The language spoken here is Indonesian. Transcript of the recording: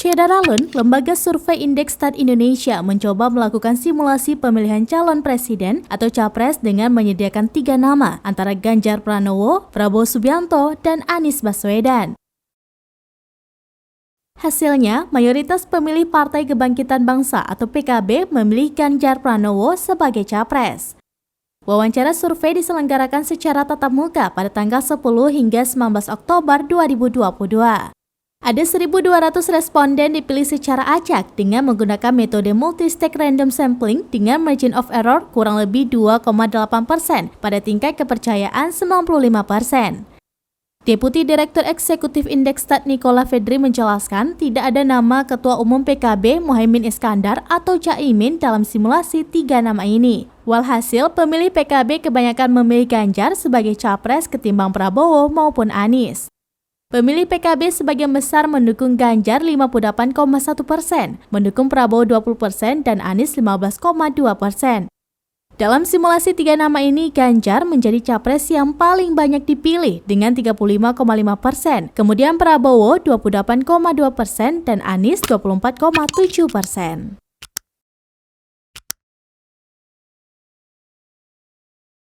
Syederalun, lembaga survei Indeks Stat Indonesia mencoba melakukan simulasi pemilihan calon presiden atau capres dengan menyediakan 3 nama antara Ganjar Pranowo, Prabowo Subianto, dan Anies Baswedan. Hasilnya, mayoritas pemilih Partai Kebangkitan Bangsa atau PKB memilih Ganjar Pranowo sebagai capres. Wawancara survei diselenggarakan secara tatap muka pada tanggal 10 hingga 19 Oktober 2022. Ada 1.200 responden dipilih secara acak dengan menggunakan metode multi-stage random sampling dengan margin of error kurang lebih 2,8% pada tingkat kepercayaan 95%. Deputi Direktur Eksekutif Indeks Stat Nicola Fedri menjelaskan tidak ada nama Ketua Umum PKB Muhaimin Iskandar atau Caimin dalam simulasi 3 nama ini. Walhasil, pemilih PKB kebanyakan memilih Ganjar sebagai capres ketimbang Prabowo maupun Anies. Pemilih PKB sebagian besar mendukung Ganjar 58,1%, mendukung Prabowo 20% dan Anies 15,2%. Dalam simulasi 3 nama ini, Ganjar menjadi capres yang paling banyak dipilih dengan 35,5%, kemudian Prabowo 28,2% dan Anies 24,7%.